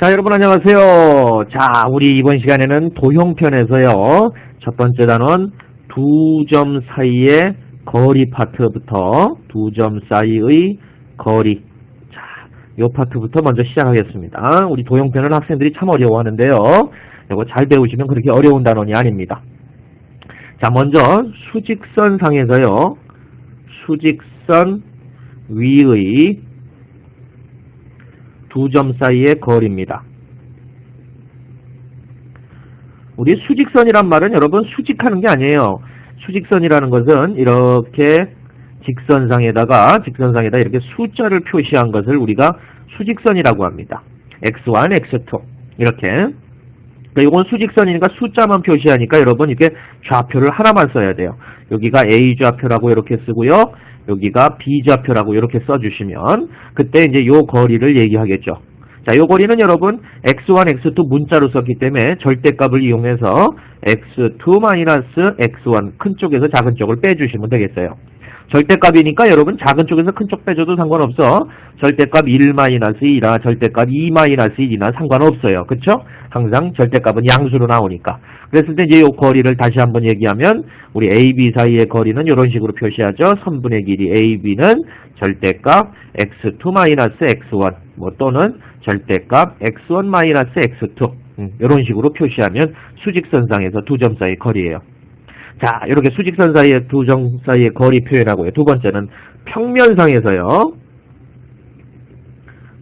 자, 여러분 안녕하세요. 자, 우리 이번 시간에는 도형편에서요. 첫 번째 단원 두 점 사이의 거리 파트부터 두 점 사이의 거리. 자, 요 파트부터 먼저 시작하겠습니다. 우리 도형편은 학생들이 참 어려워하는데요. 이거 잘 배우시면 그렇게 어려운 단원이 아닙니다. 자, 먼저 수직선상에서요. 수직선 위의 두 점 사이의 거리입니다. 우리 수직선이란 말은 여러분 수직하는 게 아니에요. 수직선이라는 것은 이렇게 직선상에다 이렇게 숫자를 표시한 것을 우리가 수직선이라고 합니다. x1, x2 이렇게. 이건 수직선이니까 숫자만 표시하니까 여러분 이렇게 좌표를 하나만 써야 돼요. 여기가 A 좌표라고 이렇게 쓰고요. 여기가 B 좌표라고 이렇게 써주시면 그때 이제 요 거리를 얘기하겠죠. 자, 요 거리는 여러분 x1, x2 문자로 썼기 때문에 절대값을 이용해서 x2-x1 큰 쪽에서 작은 쪽을 빼주시면 되겠어요. 절대값이니까 여러분 작은 쪽에서 큰 쪽 빼줘도 상관없어. 절대값 1-2나 절대값 2-1이나 상관없어요. 그쵸? 항상 절대값은 양수로 나오니까. 그랬을 때 이제 이 거리를 다시 한번 얘기하면 우리 AB 사이의 거리는 이런 식으로 표시하죠. 선분의 길이 AB는 절대값 x2-x1 또는 절대값 x1-x2 이런 식으로 표시하면 수직선상에서 두 점 사이의 거리예요. 자, 이렇게 수직선 사이의 두 점 사이의 거리 표현하고요. 두 번째는 평면상에서요.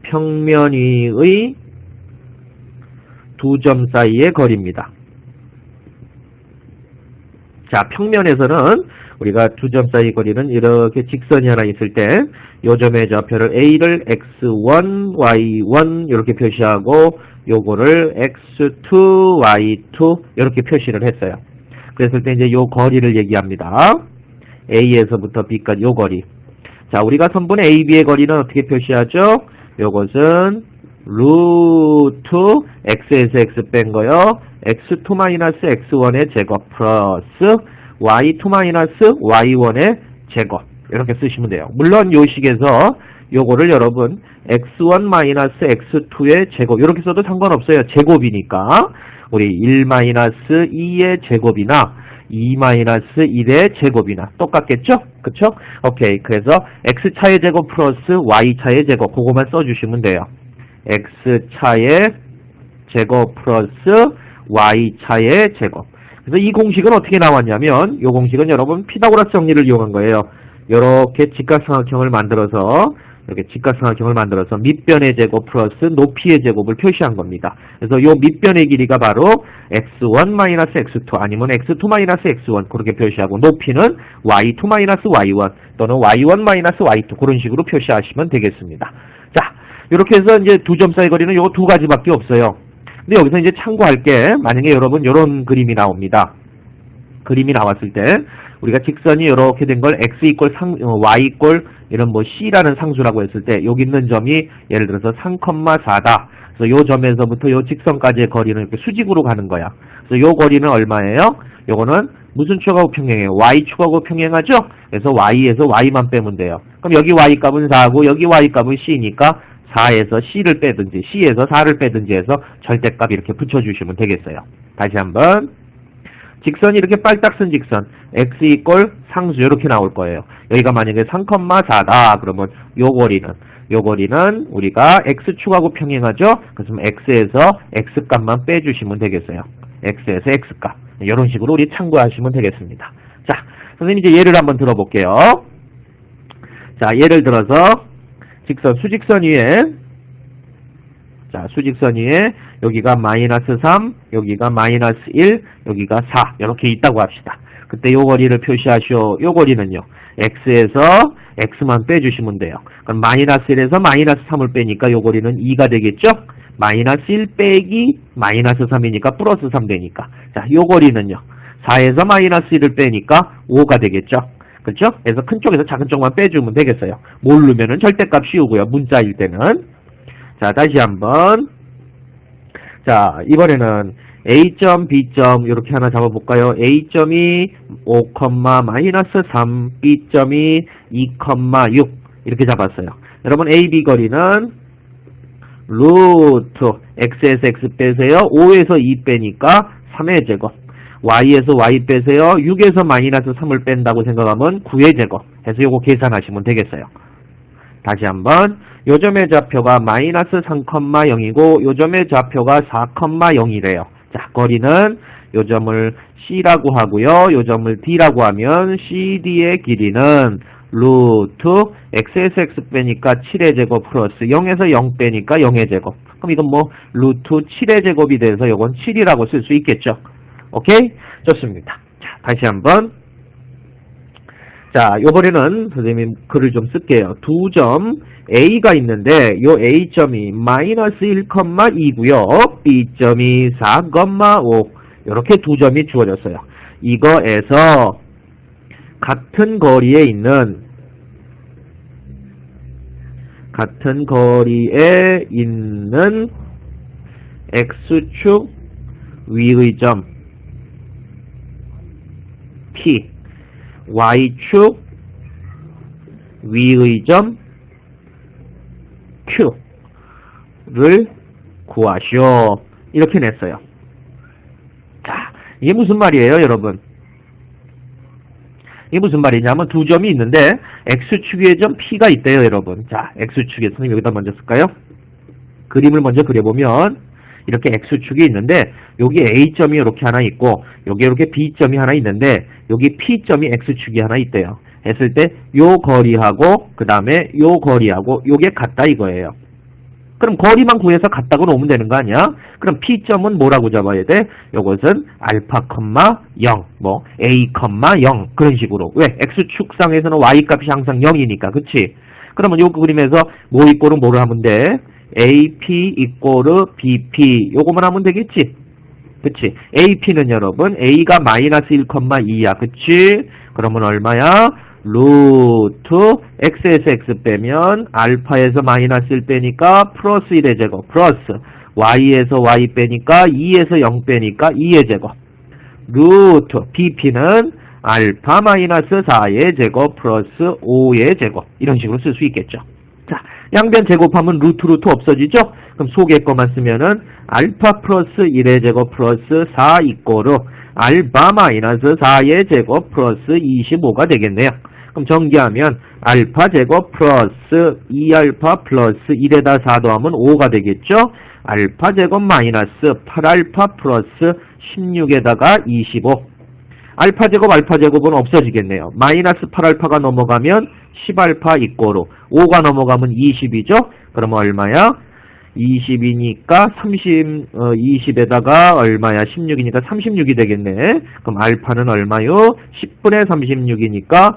평면 위의 두 점 사이의 거리입니다. 자, 평면에서는 우리가 두 점 사이의 거리는 이렇게 직선이 하나 있을 때 요 점의 좌표를 A를 x1, y1 이렇게 표시하고 요거를 x2, y2 이렇게 표시를 했어요. 그랬을 때 이제 요 거리를 얘기합니다. A에서부터 B까지 요 거리. 자, 우리가 선분 AB의 거리는 어떻게 표시하죠? 요것은 루트 x에서 x 뺀 거요. x2-x1의 제곱 플러스 y2-y1의 제곱. 이렇게 쓰시면 돼요. 물론 요 식에서 요거를 여러분 x1-x2의 제곱 이렇게 써도 상관없어요. 제곱이니까. 우리 1-2의 제곱이나 2-1의 제곱이나 똑같겠죠? 그쵸? 오케이. 그래서 x차의 제곱 플러스 y차의 제곱 그거만 써주시면 돼요. x차의 제곱 플러스 y차의 제곱. 그래서 이 공식은 어떻게 나왔냐면 이 공식은 여러분 피타고라스 정리를 이용한 거예요. 이렇게 직각삼각형을 만들어서 밑변의 제곱 플러스 높이의 제곱을 표시한 겁니다. 그래서 요 밑변의 길이가 바로 x1-x2 아니면 x2-x1 그렇게 표시하고 높이는 y2-y1 또는 y1-y2 그런 식으로 표시하시면 되겠습니다. 자, 이렇게 해서 이제 두 점 사이 거리는 요 두 가지밖에 없어요. 근데 여기서 이제 참고할 게 만약에 여러분 요런 그림이 나옵니다. 그림이 나왔을 때 우리가 직선이 이렇게 된 걸 x y 이런 C라는 상수라고 했을 때 여기 있는 점이 예를 들어서 3,4다. 그래서 요 점에서부터 요 직선까지의 거리는 이렇게 수직으로 가는 거야. 그래서 요 거리는 얼마예요? 요거는 무슨 축하고 평행해요? y 축하고 평행하죠? 그래서 y에서 y만 빼면 돼요. 그럼 여기 y 값은 4고 여기 y 값은 c니까 4에서 c를 빼든지 c에서 4를 빼든지 해서 절대값 이렇게 붙여주시면 되겠어요. 다시 한번. 직선이 이렇게 빨딱선 직선 x 상수 이렇게 나올 거예요. 여기가 만약에 3,4다 그러면 요 거리는 우리가 x축하고 평행하죠. 그래서 x에서 x값만 빼주시면 되겠어요. x에서 x값 이런 식으로 우리 참고하시면 되겠습니다. 자, 선생님 이제 예를 한번 들어볼게요. 자, 예를 들어서 수직선 위에 여기가 -3, 여기가 -1, 여기가 4 이렇게 있다고 합시다. 그때 요 거리를 표시하시오. 요 거리는요. x에서 x만 빼주시면 돼요. 그럼 -1에서 -3을 빼니까 요 거리는 2가 되겠죠? -1 빼기 -3이니까 플러스 3 되니까. 자, 요 거리는요. 4에서 -1을 빼니까 5가 되겠죠? 그렇죠? 그래서 큰 쪽에서 작은 쪽만 빼주면 되겠어요. 모르면은 절대값 씌우고요. 문자일 때는. 자, 다시 한번. 자, 이번에는 A점, B점 이렇게 하나 잡아볼까요? A점이 5,-3, B점이 2,6 이렇게 잡았어요. 여러분 AB 거리는 루트 x에서 x 빼세요. 5에서 2 빼니까 3의 제곱. y에서 y 빼세요. 6에서 마이너스 3을 뺀다고 생각하면 9의 제곱 해서 요거 계산하시면 되겠어요. 다시 한번 요점의 좌표가 마이너스 3,0이고 요점의 좌표가 4,0이래요. 자, 거리는 요점을 C라고 하고요. 요점을 D라고 하면 CD의 길이는 루트 x에서 x 빼니까 7의 제곱 플러스 0에서 0 빼니까 0의 제곱. 그럼 이건 뭐 루트 7의 제곱이 돼서 이건 7이라고 쓸 수 있겠죠. 오케이? 좋습니다. 자, 다시 한번. 자, 요번에는 선생님 글을 좀 쓸게요. 두 점 A가 있는데 요 A점이 마이너스 1,2고요. B점이 4,5 이렇게 두 점이 주어졌어요. 이거에서 같은 거리에 있는 X축 위의 점 P, Y축 위의 점 Q를 구하시오. 이렇게 냈어요. 자, 이게 무슨 말이에요, 여러분? 이게 무슨 말이냐면 두 점이 있는데 X축 위의 점 P가 있대요, 여러분. 자, X축에 선생님 여기다 먼저 쓸까요? 그림을 먼저 그려보면 이렇게 X축이 있는데 여기 A점이 이렇게 하나 있고 여기 이렇게 B점이 하나 있는데 여기 P점이 X축이 하나 있대요. 했을 때 요 거리하고 그 다음에 요 거리하고 요게 같다 이거예요. 그럼 거리만 구해서 같다고 놓으면 되는 거 아니야? 그럼 P점은 뭐라고 잡아야 돼? 요것은 알파, 0, 뭐 A, 0 그런 식으로. 왜? X축상에서는 Y값이 항상 0이니까. 그치? 그러면 요 그림에서 뭐 이꼬르 뭐를 하면 돼? AP 이꼬르 BP 요거만 하면 되겠지? 그치? AP는 여러분 A가 마이너스 1,2야. 그치? 그러면 얼마야? 루트 x에서 x 빼면 알파에서 마이너스 1 빼니까 플러스 1의 제곱 플러스 y에서 y 빼니까 2에서 0 빼니까 2의 제곱 루트 bp는 알파 마이너스 4의 제곱 플러스 5의 제곱 이런 식으로 쓸 수 있겠죠. 자, 양변 제곱하면 루트 없어지죠? 그럼 속에 거만 쓰면은 알파 플러스 1의 제곱 플러스 4 이꼬르 알파 마이너스 4의 제곱 플러스 25가 되겠네요. 그럼 정리하면 알파 제곱 플러스 2알파 플러스 1에다 4 더하면 5가 되겠죠? 알파 제곱 마이너스 8알파 플러스 16에다가 25 알파 제곱은 없어지겠네요. 마이너스 8알파가 넘어가면 10알파 이꼬르 5가 넘어가면 20이죠? 그러면 얼마야? 20이니까 20에다가 얼마야? 16이니까 36이 되겠네. 그럼 알파는 얼마요? 10분의 36이니까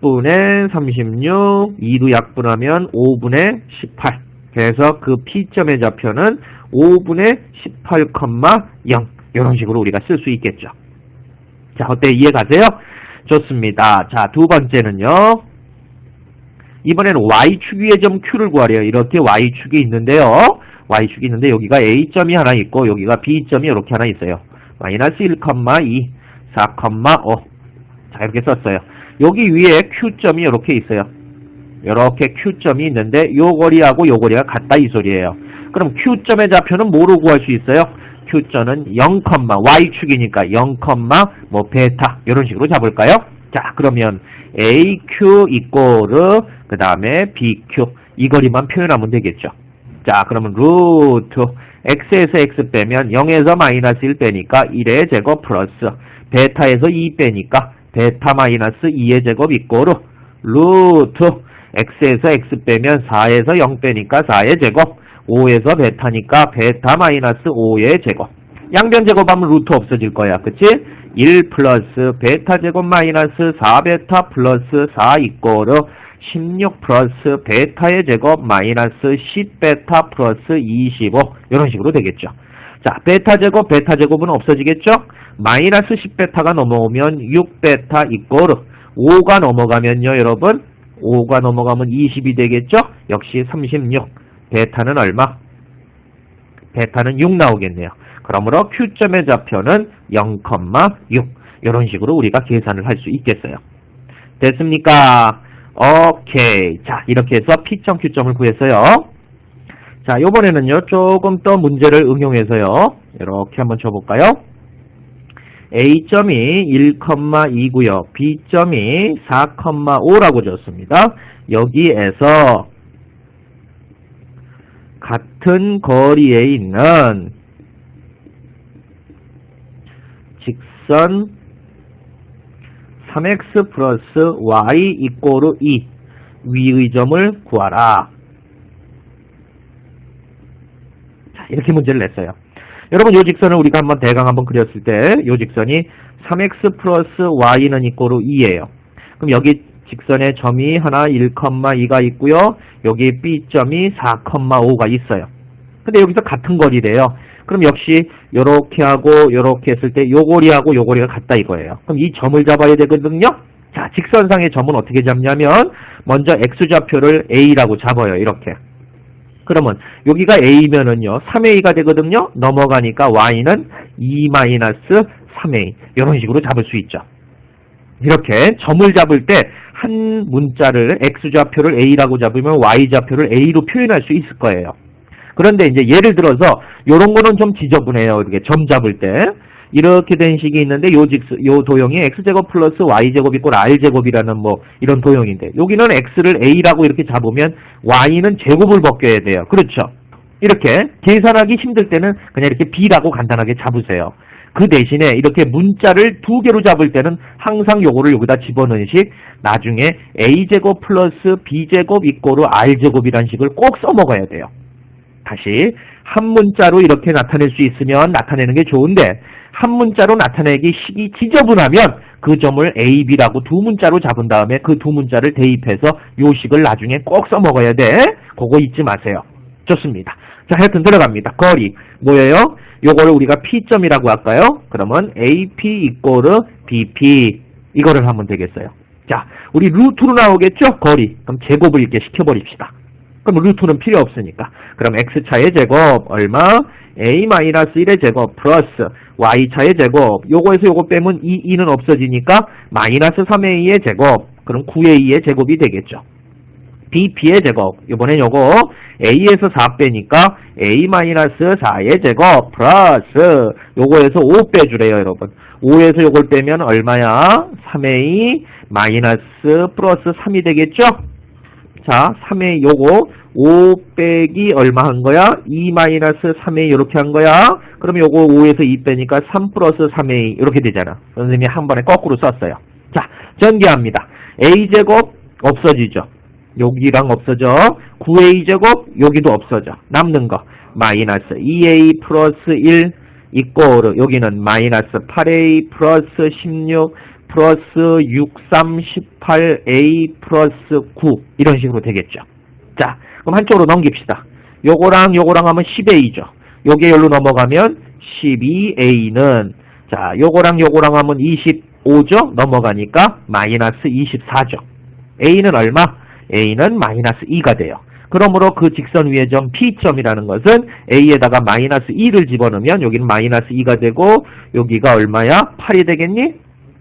10분의 36, 2로 약분하면 5분의 18. 그래서 그 P점의 좌표는 5분의 18,0 이런 식으로 우리가 쓸 수 있겠죠. 자, 어때? 이해가세요? 좋습니다. 자, 두 번째는요. 이번에는 Y축 위의 점 Q를 구하래요. 이렇게 Y축이 있는데요. Y축이 있는데 여기가 A점이 하나 있고 여기가 B점이 이렇게 하나 있어요. 마이너스 1,2, 4,5. 자, 이렇게 썼어요. 여기 위에 Q점이 이렇게 있어요. 이렇게 Q점이 있는데 요 거리하고 요 거리가 같다 이 소리예요. 그럼 Q점의 좌표는 뭐로 구할 수 있어요? Q점은 0, Y축이니까 0, 뭐 베타 이런 식으로 잡을까요? 자, 그러면 AQ 이꼬르 그 다음에 BQ 이 거리만 표현하면 되겠죠. 자, 그러면 루트 X에서 X 빼면 0에서 마이너스 1 빼니까 1의 제곱 플러스 베타에서 2 빼니까 베타 마이너스 2의 제곱 이꼬르 루트 X에서 X 빼면 4에서 0 빼니까 4의 제곱 5에서 베타니까 베타 마이너스 5의 제곱 양변 제곱하면 루트 없어질 거야. 그치? 1 플러스 베타 제곱 마이너스 4베타 플러스 4 이꼬르 16 플러스 베타의 제곱 마이너스 10베타 플러스 25 이런 식으로 되겠죠. 자, 베타 제곱은 없어지겠죠? 마이너스 10베타가 넘어오면 6베타 이꼬르 5가 넘어가면요, 여러분 5가 넘어가면 20이 되겠죠? 역시 36 베타는 얼마? 베타는 6 나오겠네요. 그러므로 Q점의 좌표는 0,6 이런 식으로 우리가 계산을 할 수 있겠어요. 됐습니까? 오케이. 자, 이렇게 해서 P점, Q점을 구했어요. 자, 요번에는요, 조금 더 문제를 응용해서요, 이렇게 한번 쳐볼까요? A점이 1,2고요. B점이 4,5라고 줬습니다. 여기에서 같은 거리에 있는 직선 3x 플러스 y 이꼬르 2 위의 점을 구하라. 자, 이렇게 문제를 냈어요. 여러분, 이 직선을 우리가 한번 대강 한번 그렸을 때 이 직선이 3x 플러스 y는 이꼬르 2예요. 그럼 여기 직선의 점이 하나 1,2가 있고요. 여기 B점이 4,5가 있어요. 근데 여기서 같은 거리래요. 그럼 역시 요렇게 하고 요렇게 했을 때 요 고리하고 요 고리가 같다 이거예요. 그럼 이 점을 잡아야 되거든요. 자, 직선상의 점은 어떻게 잡냐면 먼저 X좌표를 A라고 잡아요. 이렇게. 그러면 여기가 A면은요 3A가 되거든요. 넘어가니까 Y는 2-3A 이런 식으로 잡을 수 있죠. 이렇게 점을 잡을 때 한 문자를 X좌표를 A라고 잡으면 Y좌표를 A로 표현할 수 있을 거예요. 그런데 이제 예를 들어서 요런 거는 좀 지저분해요. 이렇게 점 잡을 때 이렇게 된 식이 있는데 요 도형이 X제곱 플러스 Y제곱 이꼴 R제곱이라는 뭐 이런 도형인데 여기는 X를 A라고 이렇게 잡으면 Y는 제곱을 벗겨야 돼요. 그렇죠? 이렇게 계산하기 힘들 때는 그냥 이렇게 B라고 간단하게 잡으세요. 그 대신에 이렇게 문자를 두 개로 잡을 때는 항상 요거를 여기다 집어넣은 식 나중에 A제곱 플러스 B제곱 이꼬르 R제곱이라는 식을 꼭 써먹어야 돼요. 다시 한 문자로 이렇게 나타낼 수 있으면 나타내는 게 좋은데 한 문자로 나타내기 식이 지저분하면 그 점을 A, B라고 두 문자로 잡은 다음에 그 두 문자를 대입해서 요 식을 나중에 꼭 써먹어야 돼. 그거 잊지 마세요. 좋습니다. 자, 하여튼 들어갑니다. 거리 뭐예요? 요거를 우리가 P점이라고 할까요? 그러면 AP 이꼬르 BP 이거를 하면 되겠어요. 자, 우리 루트로 나오겠죠? 거리. 그럼 제곱을 이렇게 시켜버립시다. 그럼 루트는 필요 없으니까. 그럼 x차의 제곱 얼마? a-1의 제곱 플러스 y차의 제곱. 요거에서 요거 빼면 2는 없어지니까 마이너스 3a의 제곱. 그럼 9a의 제곱이 되겠죠. bp의 제곱. 이번엔 요거 a에서 4 빼니까 a-4의 제곱 플러스 요거에서 5 빼주래요, 여러분. 5에서 요걸 빼면 얼마야? 3a 마이너스 플러스 3이 되겠죠? 자, 3a 요거 5 빼기 얼마 한 거야? 2-3a 이렇게 한 거야. 그럼 요거 5에서 2 빼니까 3 플러스 3a 이렇게 되잖아. 선생님이 한 번에 거꾸로 썼어요. 자, 전개합니다. a제곱 없어지죠. 여기랑 없어져. 9a제곱 여기도 없어져. 남는 거 마이너스 2a 플러스 1 이꼬르 여기는 마이너스 8a 플러스 16 플러스 6, 3, 18a 플러스 9 이런 식으로 되겠죠. 자, 그럼 한쪽으로 넘깁시다. 요거랑 요거랑 하면 10a죠. 요게 여기로 넘어가면 12a는 자, 요거랑 요거랑 하면 25죠. 넘어가니까 마이너스 24죠. a는 얼마? a는 마이너스 2가 돼요. 그러므로 그 직선 위의 점 P점이라는 것은 a에다가 마이너스 2를 집어넣으면 여기는 마이너스 2가 되고 여기가 얼마야? 8이 되겠니?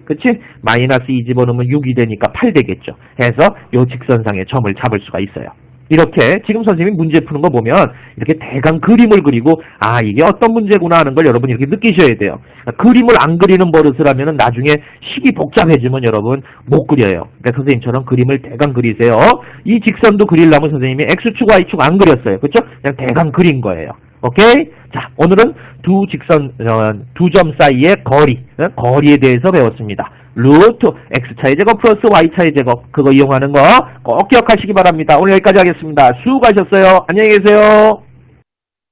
그치? 마이너스 2 집어넣으면 6이 되니까 8 되겠죠. 해서 요 직선상의 점을 잡을 수가 있어요. 이렇게 지금 선생님이 문제 푸는 거 보면 이렇게 대강 그림을 그리고 아 이게 어떤 문제구나 하는 걸 여러분 이렇게 느끼셔야 돼요. 그림을 안 그리는 버릇을 하면은 나중에 식이 복잡해지면 여러분 못 그려요. 그러니까 선생님처럼 그림을 대강 그리세요. 이 직선도 그리려면 선생님이 X축, Y축 안 그렸어요. 그렇죠? 그냥 대강 그린 거예요. 오케이? 자, 오늘은 두 점 사이의 거리에 대해서 배웠습니다. 루트 x차의 제곱 플러스 y차의 제곱 그거 이용하는 거 꼭 기억하시기 바랍니다. 오늘 여기까지 하겠습니다. 수고하셨어요. 안녕히 계세요.